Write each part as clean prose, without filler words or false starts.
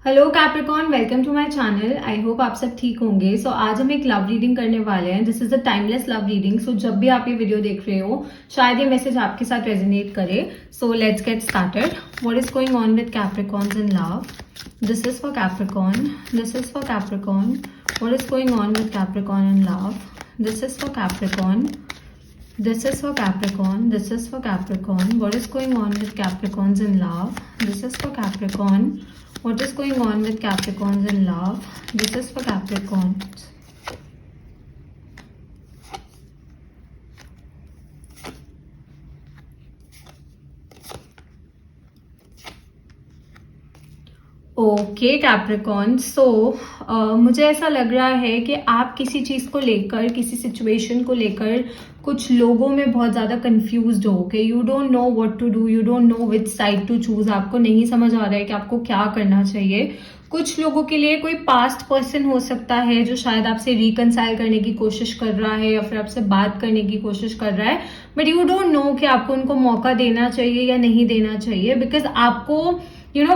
Hello Capricorn, welcome to my channel. I hope आप सब ठीक होंगे। सो आज हम एक लव रीडिंग करने वाले हैं। This is a timeless love reading. So जब भी आप ये वीडियो देख रहे हो शायद ये मैसेज आपके साथ रेजोनेट करे। So let's get started. What is going on with Capricorns in love? This is for Capricorn, this is for Capricorn. What is going on with Capricorn in love? This is for Capricorn, this is for Capricorn, this is for Capricorn. What is going on with Capricorns in love? This is for Capricorn. What is going on with Capricorns in love? This is for Capricorns. Okay Capricorn, so मुझे ऐसा लग रहा है कि आप किसी चीज़ को लेकर, किसी सिचुएशन को लेकर कुछ लोगों में बहुत ज़्यादा कंफ्यूज्ड हो के you don't know what to do, you don't know which side to choose. आपको नहीं समझ आ रहा है कि आपको क्या करना चाहिए। कुछ लोगों के लिए कोई पास्ट पर्सन हो सकता है जो शायद आपसे रिकनसाइल करने की कोशिश कर रहा है या फिर आपसे बात करने की कोशिश कर रहा है, बट यू डोंट नो कि आपको उनको मौका देना चाहिए या नहीं देना चाहिए। बिकॉज आपको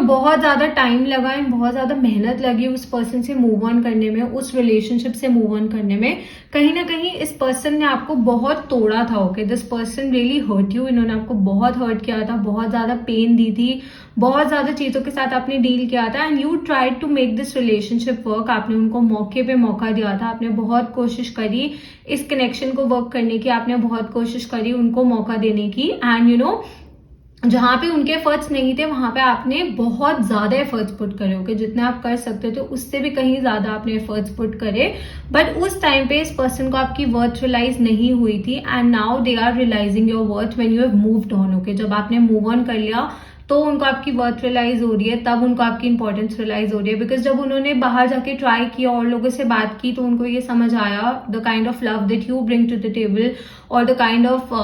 बहुत ज्यादा टाइम लगा एंड बहुत ज्यादा मेहनत लगी उस पर्सन से मूव ऑन करने में, उस रिलेशनशिप से मूव ऑन करने में। कहीं ना कहीं इस पर्सन ने आपको बहुत तोड़ा था। Okay, this person really hurt you. इन्होंने आपको बहुत हर्ट किया था, बहुत ज्यादा पेन दी थी, बहुत ज्यादा चीजों के साथ आपने डील किया था and you tried to make this relationship work. आपने उनको मौके पे मौका दिया था, आपने बहुत कोशिश करी इस कनेक्शन को वर्क करने की, आपने बहुत कोशिश करी उनको मौका देने की एंड जहां पे उनके एफर्ट्स नहीं थे वहां पे आपने बहुत ज्यादा एफर्ट्स पुट करे। ओके, जितने आप कर सकते थे उससे भी कहीं ज्यादा आपने एफर्ट्स पुट करे, बट उस टाइम पे इस पर्सन को आपकी वर्थ रियलाइज नहीं हुई थी and now they are realising your worth when you have moved on. Okay, जब आपने मूव ऑन कर लिया तो उनको आपकी वर्थ रियलाइज हो रही है, तब उनको आपकी इंपॉर्टेंस रियलाइज हो रही है। बिकॉज जब उन्होंने बाहर जाके ट्राई किया और लोगों से बात की तो उनको ये समझ आया the kind of love that you bring to the table और the kind of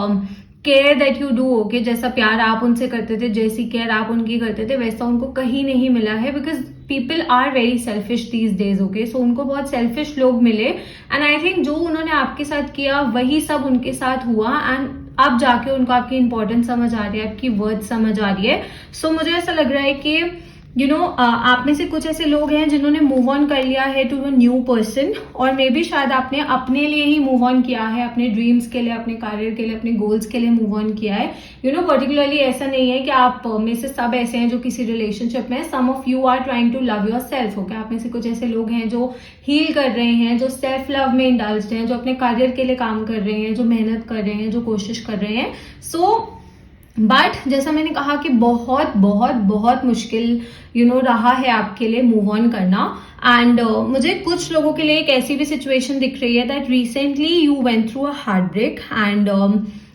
care that you do. Okay, जैसा प्यार आप उनसे करते थे, जैसी केयर आप उनकी करते थे, वैसा उनको कहीं नहीं मिला है। Because people are very selfish these days. Okay, so उनको बहुत सेल्फिश लोग मिले एंड आई थिंक जो उन्होंने आपके साथ किया वही सब उनके साथ हुआ एंड अब जाके उनको आपकी इंपॉर्टेंस समझ आ रही है, आपकी वर्थ समझ आ रही है। सो मुझे ऐसा लग रहा है कि आप में से कुछ ऐसे लोग हैं जिन्होंने मूव ऑन कर लिया है टू अ न्यू पर्सन, और मे बी शायद आपने अपने लिए ही मूव ऑन किया है, अपने ड्रीम्स के लिए, अपने करियर के लिए, अपने गोल्स के लिए मूव ऑन किया है। पर्टिकुलरली ऐसा नहीं है कि आप में से सब ऐसे हैं जो किसी रिलेशनशिप में। Some of you are trying to love yourself. Okay, आप में से कुछ ऐसे लोग हैं जो हील कर रहे हैं, जो सेल्फ लव में इंडल्ज्ड हैं, जो अपने करियर के लिए काम कर रहे हैं, जो मेहनत कर रहे हैं, जो कोशिश कर रहे हैं। बट जैसा मैंने कहा कि बहुत बहुत बहुत मुश्किल रहा है आपके लिए मूव ऑन करना एंड मुझे कुछ लोगों के लिए एक ऐसी भी सिचुएशन दिख रही है that recently you went through a heartbreak and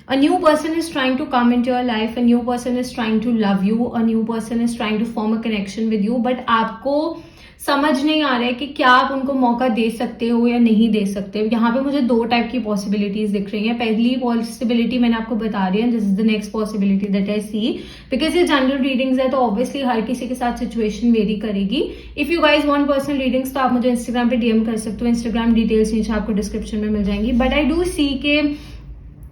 a new person is trying to come into your life, a new person is trying to love you, a new person is trying to form a connection with you, but आपको समझ नहीं आ रहा है कि क्या आप उनको मौका दे सकते हो या नहीं दे सकते हो। यहाँ पे मुझे दो टाइप की पॉसिबिलिटीज दिख रही हैं। पहली पॉसिबिलिटी मैंने आपको बता दी है, this is the next possibility that I see. Because ये जनरल रीडिंग्स है तो ऑब्वियसली हर किसी के साथ सिचुएशन वेरी करेगी। If you guys want personal readings तो आप मुझे इंस्टाग्राम पे डीएम कर सकते हो। इंस्टाग्राम डिटेल्स नीचे आपको डिस्क्रिप्शन में मिल जाएंगी। बट आई डू सी के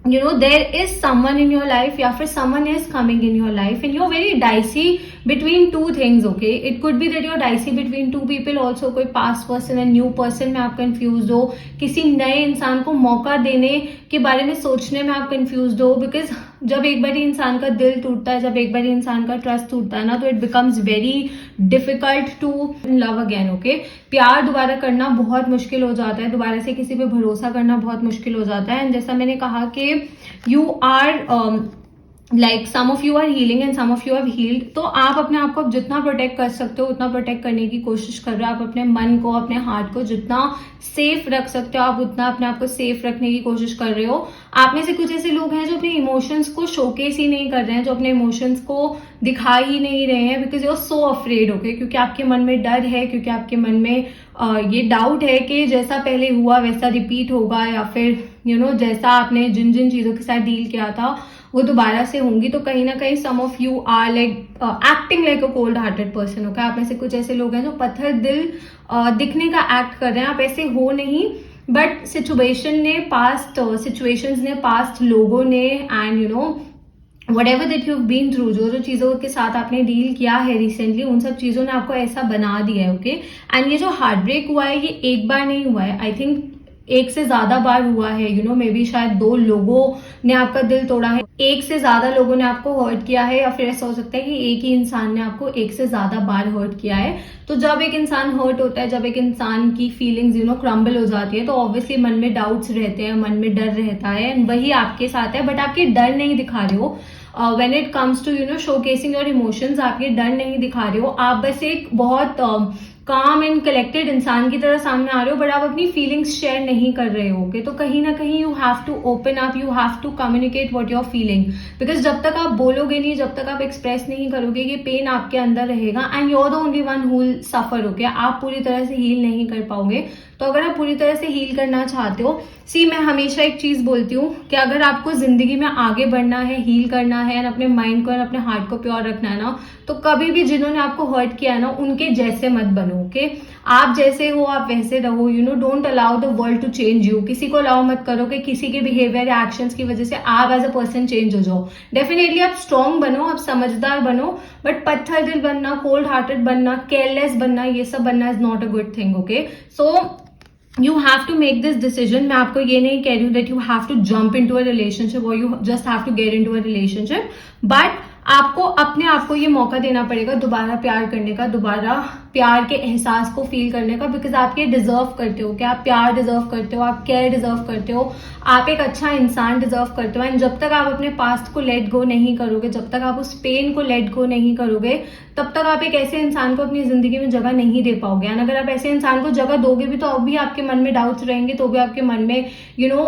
there is someone in your life या फिर someone is coming in your life and you're very dicey between two things. Okay, it could be that you're dicey between two people also, कोई past person and new person में आप confused हो, किसी नए इंसान को मौका देने के बारे में सोचने में आप confused हो। बिकॉज जब एक बार इंसान का दिल टूटता है, जब एक बार इंसान का ट्रस्ट टूटता है ना, तो it becomes very difficult to love again. Okay, प्यार दोबारा करना बहुत मुश्किल हो जाता है, दोबारा से किसी पे भरोसा करना बहुत मुश्किल हो जाता है। एंड जैसा मैंने कहा कि you are like some of you are healing and some of you have healed, तो आप अपने आप को जितना प्रोटेक्ट कर सकते हो उतना प्रोटेक्ट करने की कोशिश कर रहे हो। आप अपने मन को, अपने हार्ट को जितना सेफ रख सकते हो आप उतना अपने आप को सेफ रखने की कोशिश कर रहे हो। आप में से कुछ ऐसे लोग हैं जो अपने इमोशंस को शोकेस ही नहीं कर रहे हैं, जो अपने इमोशंस को दिखा ही नहीं रहे हैं because you are so afraid. Okay, क्योंकि आपके मन में डर है, क्योंकि आपके मन में ये डाउट है कि जैसा पहले हुआ वैसा रिपीट होगा या फिर जैसा आपने जिन जिन चीजों के साथ डील किया था वो दोबारा से होंगी। तो कहीं ना कहीं some of you are like acting like a cold hearted person. Okay, आप में से कुछ ऐसे लोग हैं जो पत्थर दिल दिखने का एक्ट कर रहे हैं। आप ऐसे हो नहीं, बट सिचुएशंस ने, पास्ट लोगों ने and whatever that you've been through, जो जो चीज़ों के साथ आपने डील किया है रिसेंटली, उन सब चीज़ों ने आपको ऐसा बना दिया है, ओके। एंड ये जो हार्ट ब्रेक हुआ है, ये एक बार नहीं हुआ है, आई थिंक एक से ज्यादा बार हुआ है, यू नो, मे बी शायद 2 लोगों ने आपका दिल तोड़ा है, एक से ज्यादा लोगों ने आपको हर्ट किया है, या फिर ऐसा हो सकता है कि एक ही इंसान ने आपको एक से ज्यादा बार हर्ट किया है। तो जब एक इंसान हर्ट होता है, जब एक इंसान की फीलिंग्स यू नो क्रम्बल हो जाती है, तो ऑब्वियसली मन में डाउट्स रहते हैं, मन में डर रहता है, एंड वही आपके साथ है, बट आपके डर नहीं दिखा रहे हो। When it comes to you know showcasing your emotions, आप ये डर नहीं दिखा रहे हो, आप बस एक बहुत काम एंड कलेक्टेड इंसान की तरह सामने आ रहे हो, बट आप अपनी फीलिंग्स शेयर नहीं कर रहे हो। तो कहीं ना कहीं you have to open up, you have to communicate what you are feeling, because जब तक आप बोलोगे नहीं, जब तक आप एक्सप्रेस नहीं करोगे, ये पेन आपके अंदर रहेगा, and you are the only one who will suffer, okay. आप पूरी तरह से हील नहीं कर पाओगे। तो अगर आप पूरी तरह से हील करना चाहते हो, मैं हमेशा एक चीज बोलती हूँ कि अगर आपको जिंदगी में आगे बढ़ना है, हील करना है, और अपने माइंड को और अपने हार्ट को प्योर रखना है ना, तो कभी भी जिन्होंने आपको हर्ट किया है ना, उनके जैसे मत बनो, ओके। आप जैसे हो आप वैसे रहो, you know, don't allow the world to change you. किसी को अलाउ मत करो कि किसी के बिहेवियर या एक्शंस की वजह से आप एज अ पर्सन चेंज हो जाओ। डेफिनेटली आप स्ट्रांग बनो, आप समझदार बनो, बट पत्थर दिल बनना, कोल्ड हार्टेड बनना, केयरलेस बनना, ये सब बनना is not a good thing, okay. So you have to make this decision. मैं आपको ये नहीं कह रही हूँ that you have to jump into a relationship और you just have to get into a relationship, but आपको अपने आप को ये मौका देना पड़ेगा दोबारा प्यार करने का, दोबारा प्यार के एहसास को फील करने का, बिकॉज आप ये डिजर्व करते हो कि आप प्यार डिजर्व करते हो, आप केयर डिजर्व करते हो, आप एक अच्छा इंसान डिजर्व करते हो। एंड जब तक आप अपने पास्ट को लेट गो नहीं करोगे, जब तक आप उस पेन को लेट गो नहीं करोगे, तब तक आप एक ऐसे इंसान को अपनी जिंदगी में जगह नहीं दे पाओगे। एंड अगर आप ऐसे इंसान को जगह दोगे भी, तो अब भी आपके मन में डाउट्स रहेंगे, तो भी आपके मन में यू नो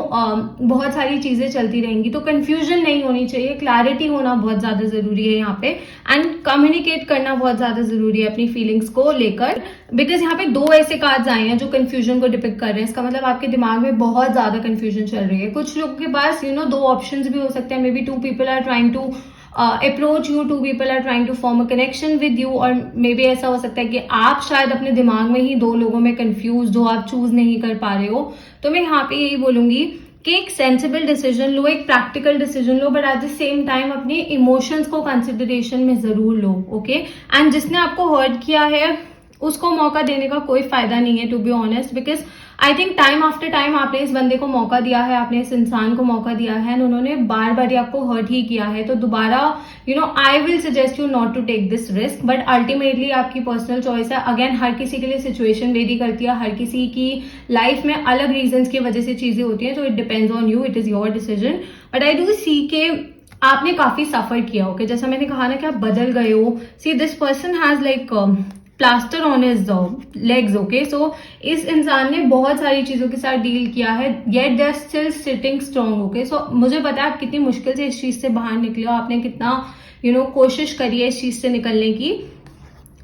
बहुत सारी चीजें चलती रहेंगी। तो कंफ्यूजन नहीं होनी चाहिए, क्लैरिटी होना बहुत ज्यादा जरूरी है यहाँ पे, एंड कम्युनिकेट करना बहुत ज्यादा जरूरी है अपनी फीलिंग्स को लेकर, बिकॉज यहाँ पे 2 ऐसे कार्ड्स आए हैं जो कंफ्यूजन को डिपिक्ट कर रहे हैं। इसका मतलब आपके दिमाग में बहुत ज्यादा कंफ्यूजन चल रही है। कुछ लोगों के पास यू नो 2 ऑप्शंस भी हो सकते हैं, maybe 2 people are trying to approach you, 2 people are trying to form a connection with you, और मे बी ऐसा हो सकता है कि आप शायद अपने दिमाग में ही 2 लोगों में कंफ्यूज हो, आप चूज नहीं कर पा रहे हो। तो मैं यहाँ पे यही बोलूंगी कि एक सेंसिबल डिसीजन लो, एक practical decision low, but at the same time अपने इमोशंस को कंसिडरेशन में जरूर लो, ओके। एंड जिसने आपको हर्ट किया है उसको मौका देने का कोई फायदा नहीं है, to be honest, because I think time after time आपने इस बंदे को मौका दिया है, आपने इस इंसान को मौका दिया है, उन्होंने बार बार ही आपको हर्ट ही किया है। तो दोबारा you know I will suggest you not to take this risk, but ultimately आपकी पर्सनल चॉइस है। अगेन, हर किसी के लिए सिचुएशन वेरी करती है, हर किसी की लाइफ में अलग रीजंस की वजह से चीजें होती हैं, तो it depends on you, it is your decision. But I do see के आपने काफी सफर किया, ओके। जैसा मैंने कहा ना कि आप बदल गए हो। See this person has like plaster on his legs, okay. So इस इंसान ने बहुत सारी चीजों के साथ डील किया है, yet they are still sitting strong, okay. So मुझे पता है आप कितनी मुश्किल से इस चीज से बाहर निकले हो, आपने कितना यू नो कोशिश करी है इस चीज से निकलने की,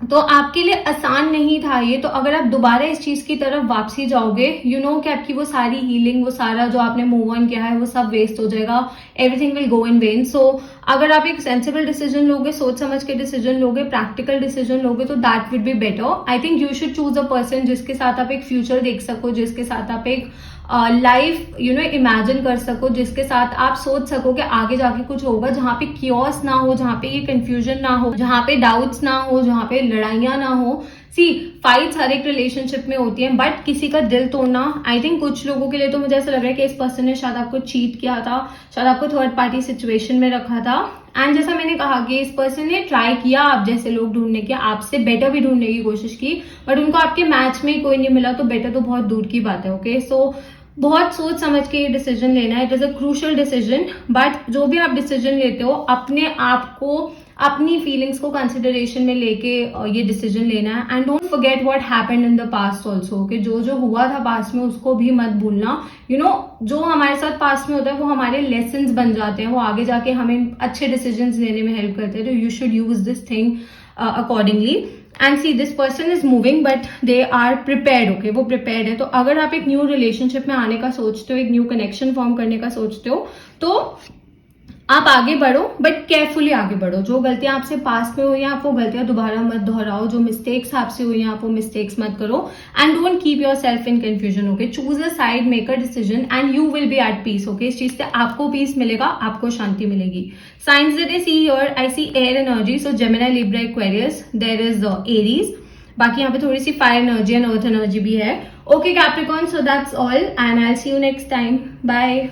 तो आपके लिए आसान नहीं था ये। तो अगर आप दोबारा इस चीज की तरफ वापसी जाओगे, यू नो कि आपकी वो सारी हीलिंग, वो सारा जो आपने मूव ऑन किया है, वो सब वेस्ट हो जाएगा, everything will go in vain. So अगर आप एक सेंसिबल डिसीजन लोगे, सोच समझ के डिसीजन लोगे, प्रैक्टिकल डिसीजन लोगे, तो that will be better. I think you should choose a person जिसके साथ आप एक फ्यूचर देख सको, जिसके साथ आप एक लाइफ यू नो इमेजिन कर सको, जिसके साथ आप सोच सको कि आगे जाके कुछ होगा, जहाँ पे क्योस ना हो, जहाँ पे ये कंफ्यूजन ना हो, जहाँ पे डाउट्स ना हो, जहाँ पे लड़ाइयां ना हो। सी फाइट्स हर एक रिलेशनशिप में होती हैं, बट किसी का दिल तोड़ना, आई थिंक कुछ लोगों के लिए तो मुझे ऐसा लग रहा है कि इस पर्सन ने शायद आपको चीट किया था, शायद आपको थर्ड पार्टी सिचुएशन में रखा था। एंड जैसा मैंने कहा कि इस पर्सन ने ट्राई किया आप जैसे लोग ढूंढने की, आपसे बेटर भी ढूंढने की कोशिश की, बट उनको आपके मैच में ही कोई नहीं मिला, तो बेटर तो बहुत दूर की बात है, ओके। सो बहुत सोच समझ के ये डिसीजन लेना है, it is a crucial decision. But जो भी आप डिसीजन लेते हो, अपने आप को, अपनी फीलिंग्स को कंसिडरेशन में लेके ये डिसीजन लेना है। And don't forget what happened in the past also, कि जो जो हुआ था पास्ट में उसको भी मत भूलना। यू नो जो हमारे साथ पास्ट में होता है वो हमारे लेसन्स बन जाते हैं, वो आगे जाके हमें अच्छे डिसीजन लेने में हेल्प करते हैं। तो you should use this thing accordingly. And see this person is moving but they are prepared, okay. वो प्रिपेयर्ड है। तो अगर आप एक न्यू रिलेशनशिप में आने का सोचते हो, एक न्यू कनेक्शन फॉर्म करने का सोचते हो, तो आप आगे बढ़ो बट केयरफुली आगे बढ़ो। जो गलतियां आपसे पास्ट में हुई हैं आप वो गलतियां दोबारा मत दोहराओ। जो मिस्टेक्स आपसे हुई हैं आप वो मिस्टेक्स मत करो। And don't keep yourself in confusion. Okay, choose a side, make a decision and you will be at peace. Okay, इस चीज से आपको पीस मिलेगा, आपको शांति मिलेगी। Signs that I see here, I see air energy, so Gemini, Libra, Aquarius, there is Aries. बाकी यहाँ पे थोड़ी सी fire energy and earth energy भी है। Okay Capricorn, so that's all and I C you next time. Bye.